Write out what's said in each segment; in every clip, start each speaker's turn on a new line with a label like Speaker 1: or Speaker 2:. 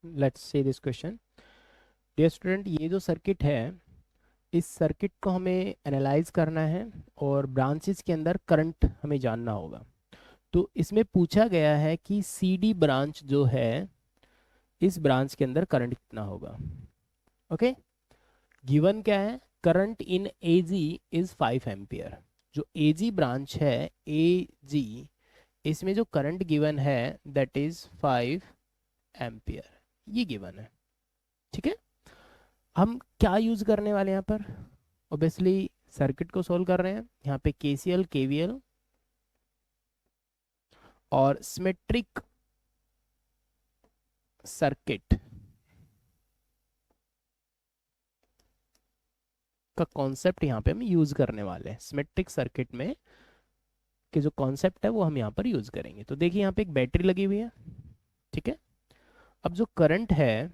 Speaker 1: Let's see this question. Dear student, ये जो circuit है, इस सर्किट को हमें एनालाइज करना है और ब्रांचेस के अंदर करंट हमें जानना होगा। तो इसमें पूछा गया है कि सी डी ब्रांच जो है, इस ब्रांच के अंदर करंट कितना होगा। ओके, गिवन क्या है, current in A G is 5 ampere. जो ए जी ब्रांच है, ए जी, इसमें जो करंट गिवन है दैट इज 5 एम्पियर, ये गिवन है। ठीक है, हम क्या यूज करने वाले हैं यहाँ पर? ओबियसली सर्किट को सोल्व कर रहे हैं। यहाँ पे केसीएल, केवीएल और सिमेट्रिक सर्किट का कॉन्सेप्ट यहाँ पे हम यूज करने वाले हैं। सिमेट्रिक सर्किट में के जो कॉन्सेप्ट है वो हम यहाँ पर यूज करेंगे। तो देखिए, यहाँ पे एक बैटरी लगी हुई है। ठीक है, अब जो करंट है,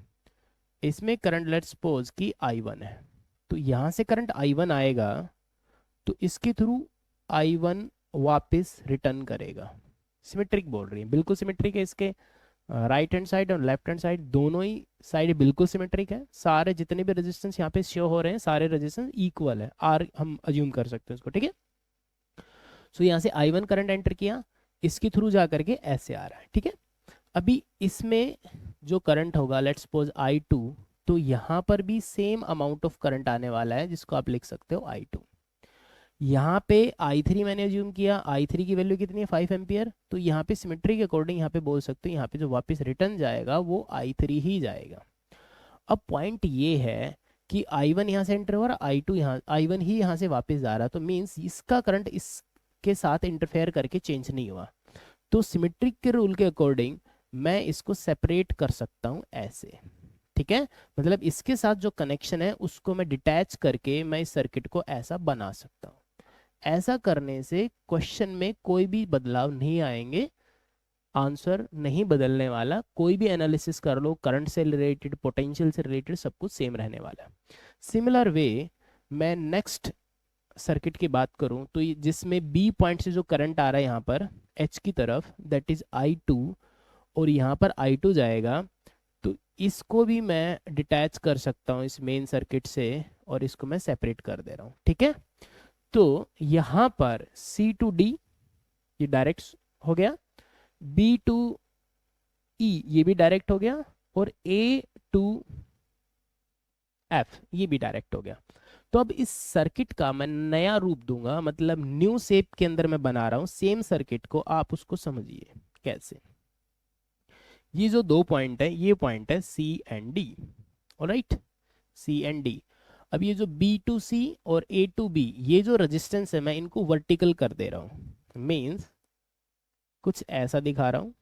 Speaker 1: इसमें करंट लेट्स सपोज कि I1 है। तो यहाँ से करंट I1 आएगा, तो इसके थ्रू I1 वापस रिटर्न करेगा। सिमेट्रिक बोल रही है, बिल्कुल सिमेट्रिक है। इसके राइट हैंड साइड और लेफ्ट हैंड साइड दोनों ही साइड बिल्कुल सिमेट्रिक है। सारे जितने भी रेजिस्टेंस यहाँ पे शो हो रहे हैं, सारे रेजिस्टेंस इक्वल है, आर हम अज्यूम कर सकते हैं उसको। ठीक है, सो यहाँ से I1 करंट एंटर किया, इसके थ्रू जा करके ऐसे आ रहा है। ठीक है, अभी इसमें जो करंट होगा लेट्स सपोज I2, तो यहाँ पर भी सेम अमाउंट ऑफ करंट आने वाला है, जिसको आप लिख सकते हो I2। यहाँ पे I3 मैंने अज्यूम किया, I3 की वैल्यू कितनी है, 5 एम्पियर। तो यहाँ पे सिमेट्री के अकॉर्डिंग यहाँ पे बोल सकते हो, यहाँ पे जो वापस रिटर्न जाएगा वो I3 ही जाएगा। अब पॉइंट ये है कि I1 यहाँ से एंटर हो रहा, I2 यहाँ, I1 ही यहाँ से वापस जा रहा, तो मीन्स इसका करंट इसके साथ इंटरफेयर करके चेंज नहीं हुआ। तो सिमेट्रिक के रूल के अकॉर्डिंग मैं इसको सेपरेट कर सकता हूँ ऐसे। ठीक है, मतलब इसके साथ जो कनेक्शन है उसको मैं डिटैच करके मैं इस सर्किट को ऐसा बना सकता हूँ। ऐसा करने से क्वेश्चन में कोई भी बदलाव नहीं आएंगे, आंसर नहीं बदलने वाला। कोई भी एनालिसिस कर लो, करंट से रिलेटेड, पोटेंशियल से रिलेटेड, सब कुछ सेम रहने वाला है। सिमिलर वे मैं नेक्स्ट सर्किट की बात करूं, तो जिसमें बी पॉइंट से जो करंट आ रहा है यहाँ पर एच की तरफ, दैट इज I2, और यहाँ पर I2 जाएगा, तो इसको भी मैं डिटैच कर सकता हूँ इस मेन सर्किट से, और इसको मैं सेपरेट कर दे रहा हूँ। ठीक है, तो यहाँ पर C to D ये डायरेक्ट हो गया, B to E ये भी डायरेक्ट हो गया, और A to F ये भी डायरेक्ट हो गया। तो अब इस सर्किट का मैं नया रूप दूंगा, मतलब न्यू शेप के अंदर मैं बना रहा हूं सेम सर्किट को। आप उसको समझिए कैसे। ये जो दो पॉइंट है, ये पॉइंट है C and D। Alright, C and D। अब ये जो B to C और A to B, ये जो रेजिस्टेंस है मैं इनको वर्टिकल कर दे रहा हूं। मीन्स कुछ ऐसा दिखा रहा हूं,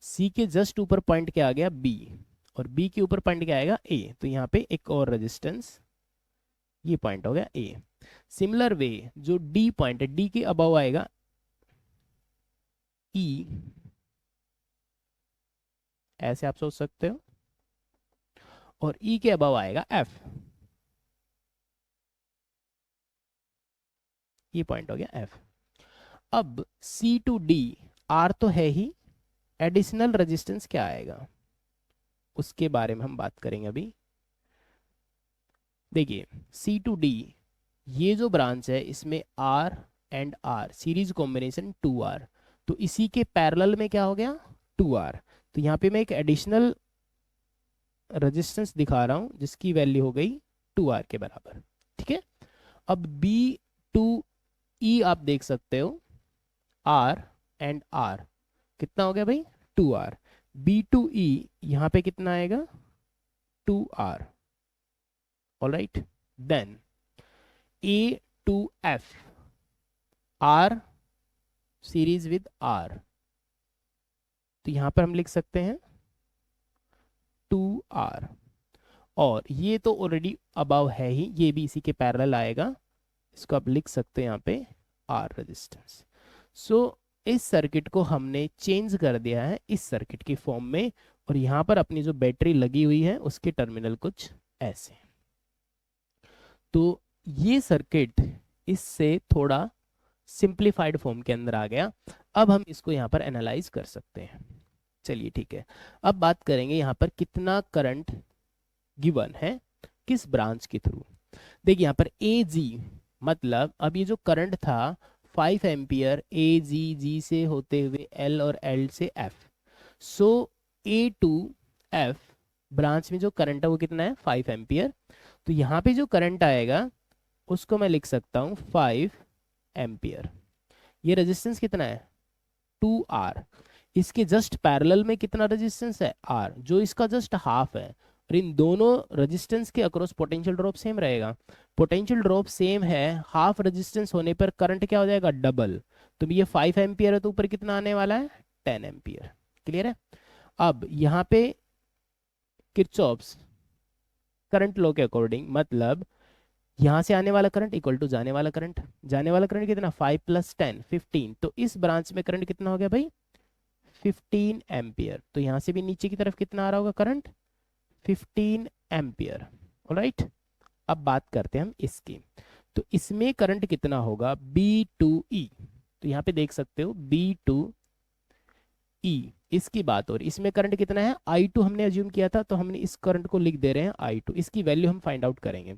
Speaker 1: C के जस्ट ऊपर पॉइंट क्या आ गया, B, और B के ऊपर पॉइंट क्या आएगा, A। तो यहाँ पे एक और रेजिस्टेंस, ये पॉइंट हो गया A। सिमिलर वे जो D पॉइंट है, D के अबव आएगा E, ऐसे आप सोच सकते हो, और E के अबव आएगा F, ये पॉइंट हो गया F। अब C to D, R तो है ही, एडिशनल रेजिस्टेंस क्या आएगा उसके बारे में हम बात करेंगे अभी। देखिए, C to D ये जो ब्रांच है, इसमें R and R series combination 2R, तो इसी के पैरेलल में क्या हो गया, 2R। तो यहाँ पे मैं एक एडिशनल रेजिस्टेंस दिखा रहा हूँ जिसकी वैल्यू हो गई 2R के बराबर। ठीक है, अब B to E आप देख सकते हो, R एंड R कितना हो गया भाई, 2R। B to E यहाँ पे कितना आएगा, 2R। Alright, then A to F, R series with R, तो यहाँ पर हम लिख सकते हैं 2R। और ये तो ऑलरेडी अबव है ही, ये भी इसी के पैरेलल आएगा, इसको आप लिख सकते हैं यहाँ पे R रेजिस्टेंस। सो इस सर्किट को हमने चेंज कर दिया है इस सर्किट की फॉर्म में, और यहाँ पर अपनी जो बैटरी लगी हुई है उसके टर्मिनल कुछ ऐसे। तो ये सर्किट इससे थोड़ा सिंप्लीफाइड फॉर्म के अंदर आ गया। अब हम इसको यहाँ पर एनालाइज कर सकते हैं। चलिए ठीक है। अब बात करेंगे यहाँ पर कितना करंट गिवन है किस ब्रांच के थ्रू। देखिए यहाँ पर ए जी, मतलब अब ये जो करंट था 5 एम्पियर ए जी, जी से होते हुए एल और एल से F, so A to F branch में जो करंट है वो कितना है 5 एम्पियर। तो यहाँ पे जो करंट आएगा उसको मैं लिख सकता हूँ 5 एम्पियर। ये रेजिस्टेंस कितना है 2R। इसके जस्ट पैरेलल में कितना रेजिस्टेंस है R, जो इसका जस्ट हाफ है। और इन दोनों रेजिस्टेंस के अक्रॉस पोटेंशियल ड्रॉप सेम रहेगा। पोटेंशियल ड्रॉप सेम है, हाफ रेजिस्टेंस होने पर करंट क्या हो जाएगा डबल। तो ये 5 एम्पियर है तो ऊपर कितना आने वाला है 10 एम्पियर। क्लियर है। अब यहाँ पे किरचॉफ्स करंट लॉ के अकॉर्डिंग, मतलब यहाँ से आने वाला करंट इक्वल टू जाने वाला करंट कितना 5 + 10 15। तो इस ब्रांच में करंट कितना हो गया भाई 15 एम्पियर। तो यहाँ से भी नीचे की तरफ कितना आ रहा होगा करंट 15 एम्पियर। ऑलराइट, अब बात करते हैं हम इसकी। तो इसमें करंट कितना होगा B2E। तो यहाँ पे देख सकते हो B2E, इसकी बात हो रही। इसमें करंट कितना है I2 हमने अज्यूम किया था, तो हमने इस करंट को लिख दे रहे हैं I2। इसकी वैल्यू हम फाइंड आउट करेंगे।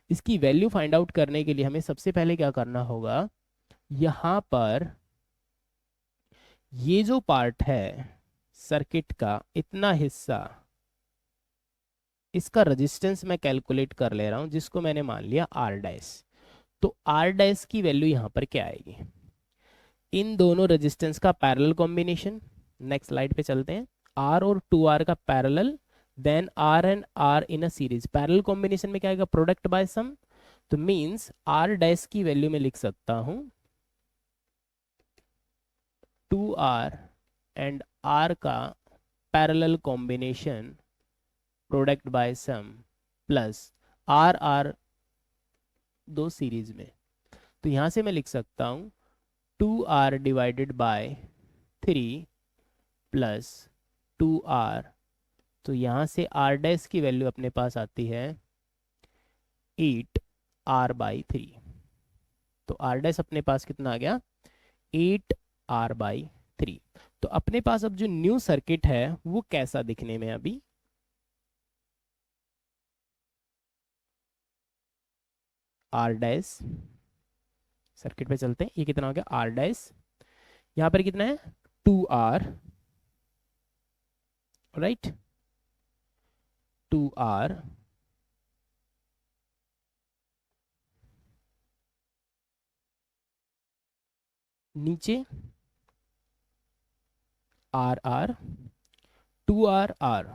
Speaker 1: इसकी वैल्यू फाइंड आउट करने के लिए हमें सबसे पहले क्या करना होगा, यहाँ पर ये जो पार्ट है सर्किट का इतना हिस्सा, इसका रेजिस्टेंस मैं कैलकुलेट कर ले रहा हूं, जिसको मैंने मान लिया R डैश। तो R डैश की वैल्यू यहां पर क्या आएगी, इन दोनों रेजिस्टेंस का पैरेलल कॉम्बिनेशन। नेक्स्ट स्लाइड पे चलते हैं। R और 2R का parallel, then R and R in a series. Parallel combination में क्या आएगा प्रोडक्ट बाय सम। तो मींस R डैश की वैल्यू में लिख सकता हूं 2R एंड R का parallel combination product by sum plus R R दो सीरीज में। तो यहां से मैं लिख सकता हूं 2R divided by 3 plus 2R। तो यहां से R डैश की वैल्यू अपने पास आती है 8R/3। तो R डैश अपने पास कितना आ गया 8R/3। तो अपने पास अब जो न्यू सर्किट है वो कैसा दिखने में अभी, R डैश सर्किट पे चलते हैं। ये कितना हो गया R डैश, यहां पर कितना है 2R, राइट 2R नीचे RR 2RR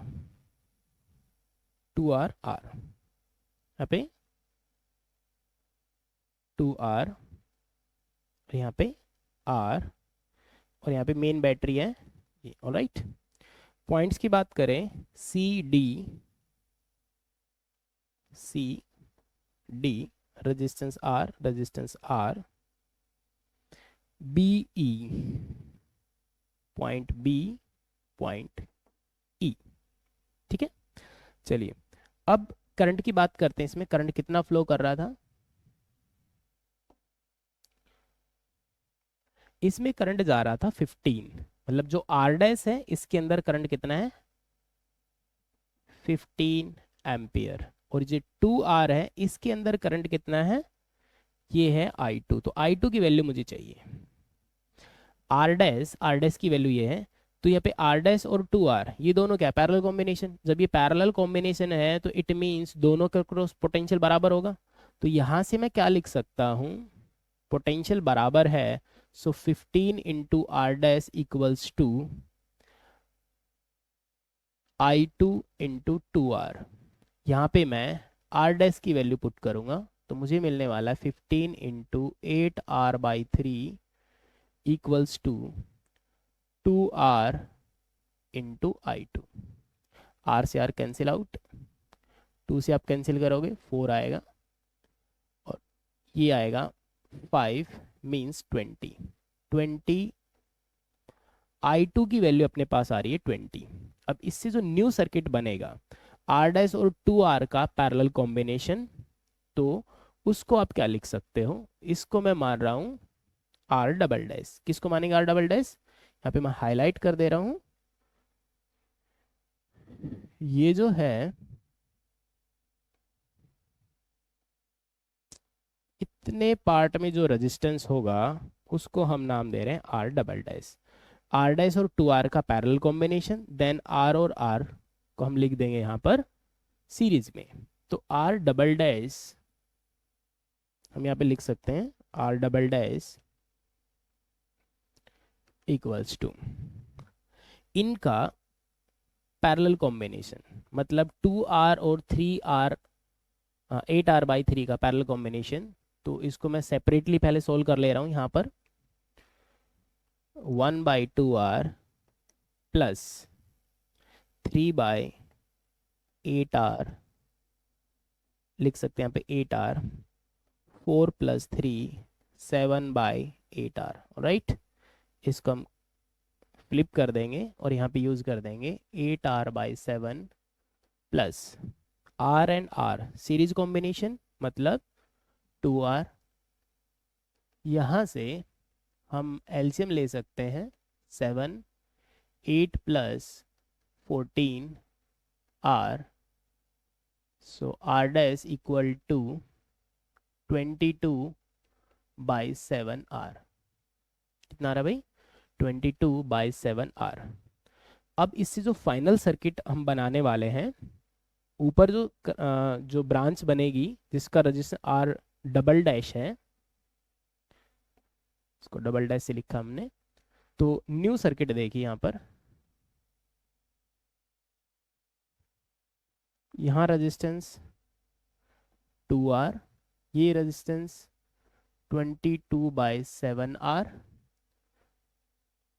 Speaker 1: 2RR, यहाँ पे 2R और यहाँ पे R, और यहाँ पे मेन बैटरी है ये। ऑलराइट, पॉइंट्स की बात करें C D resistance R B E point B point E। ठीक है, चलिए अब करंट की बात करते हैं। इसमें करंट कितना फ्लो कर रहा था, इसमें करंट जा रहा था 15, मतलब जो R डैश है इसके अंदर करंट कितना है 15 एम्पियर, और जो 2R है इसके अंदर करंट कितना है, ये है I2। तो I2 की वैल्यू मुझे चाहिए। R डैश की वैल्यू ये है। तो यहाँ पे R डैश और 2R ये दोनों क्या पैरेलल कॉम्बिनेशन। जब ये पैरेलल कॉम्बिनेशन है तो इट मीन्स दोनों का क्रॉस पोटेंशियल बराबर होगा। तो यहाँ से मैं क्या लिख सकता हूँ, पोटेंशियल बराबर है, so 15 into R dash equals to I2 into 2R। यहाँ पे मैं R डैश की वैल्यू पुट करूँगा तो मुझे मिलने वाला है 15 into 8R/3 equals to 2R into I2। R से R कैंसिल आउट, 2 से आप कैंसिल करोगे 4 आएगा, और ये आएगा 5 मीन्स 20 I2 की वैल्यू अपने पास आ रही है 20। अब इससे जो न्यू सर्किट बनेगा R डैश और 2R का पैरेलल कॉम्बिनेशन, तो उसको आप क्या लिख सकते हो, इसको मैं मान रहा हूँ R डबल डैश। किसको मानेंगे R डबल डैश, यहाँ पे मैं हाईलाइट कर दे रहा हूँ ये जो है इतने पार्ट में जो रेजिस्टेंस होगा उसको हम नाम दे रहे हैं R double dash. R dash और टू आर का पैरेलल कॉम्बिनेशन, देन आर और आर को हम लिख देंगे यहाँ पर सीरीज में। तो आर डबल डैश हम यहाँ पे लिख सकते हैं, R double dash equals to इनका पैरेलल कॉम्बिनेशन, मतलब 2r और 3r, 8r/3 का पैरेलल कॉम्बिनेशन। तो इसको मैं सेपरेटली पहले सोल्व कर ले रहा हूँ यहाँ पर। 1/2r प्लस 3/8r, लिख सकते हैं यहाँ पे 8r, 4 + 3 7/8r, राइट। इसको हम फ्लिप कर देंगे और यहाँ पे यूज कर देंगे 8r/7 plus R and R series combination, मतलब 2r। यहाँ से हम एलसीएम ले सकते हैं 7, 8 + 14 r, so r dash equal to 22/7r। कितना आ रहा भाई? 22/7r। अब इससे जो फाइनल सर्किट हम बनाने वाले हैं, ऊपर जो ब्रांच बनेगी जिसका रजिस्टर आर डबल डैश है, इसको डबल डैश से लिखा हमने। तो न्यू सर्किट देखिए यहाँ पर, यहाँ रेजिस्टेंस 2r, ये resistance 22/7r,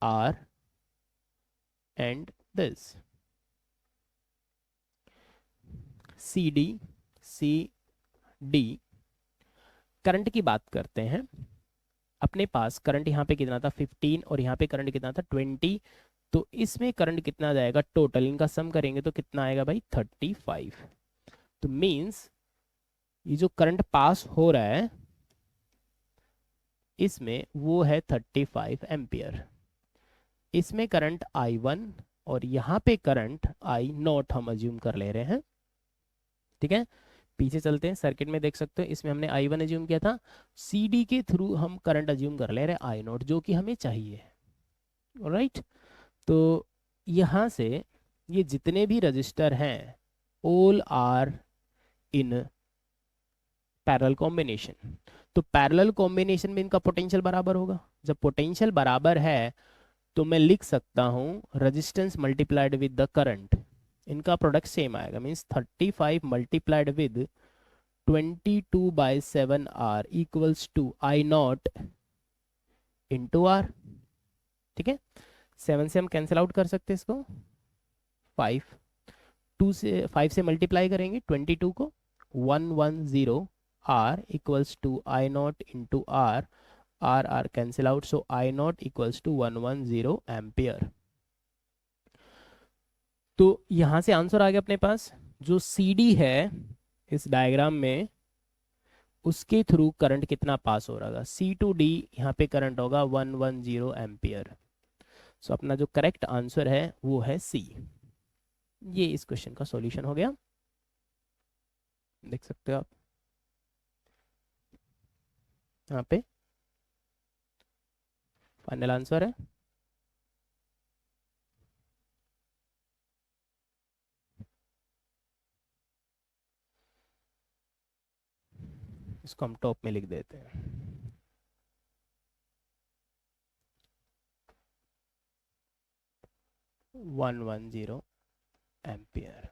Speaker 1: r and this C D. Current की बात करते हैं। अपने पास करंट यहाँ पे कितना था 15 और यहाँ पे करंट कितना था 20। तो इसमें करंट कितना जाएगा टोटल, इनका सम करेंगे तो कितना आएगा भाई 35। तो मीन्स ये जो करंट पास हो रहा है इसमें वो है 35 एम्पियर। इसमें करंट I1 और यहाँ पे करंट I0 हम अज्यूम कर ले रहे हैं, ठीक है। पीछे चलते हैं, सर्किट में देख सकते हो इसमें हमने I1 अज्यूम किया था, CD के थ्रू हम करंट अज्यूम कर ले रहे हैं I0 जो कि हमें चाहिए, राइट। तो यहाँ से ये जितने भी रजिस्टर हैं all are in parallel combination. तो पैरेलल कॉम्बिनेशन में इनका पोटेंशियल बराबर होगा। जब पोटेंशियल बराबर है तो मैं लिख सकता हूँ resistance multiplied with the current, इनका प्रोडक्ट सेम आएगा। Means 35 multiplied with 22/7r equals to I0 into R, ठीक है। 7 से हम कैंसिल आउट कर सकते हैं इसको, 5 5 से मल्टीप्लाई करेंगे 22 को, 110 r equals to I0 into R, R cancel out, so I0 equals to 110 ampere. तो यहां से आंसर आ गया अपने पास। जो CD है इस डायग्राम में उसके थ्रू करंट कितना पास हो रहा है, C/D यहाँ पे करंट होगा 110 एम्पियर। सो अपना जो करेक्ट आंसर है वो है C। ये इस क्वेश्चन का सॉल्यूशन हो गया, देख सकते हो आप यहाँ पे फाइनल आंसर है। इसको हम टॉप में लिख देते हैं, 110 एम्पियर।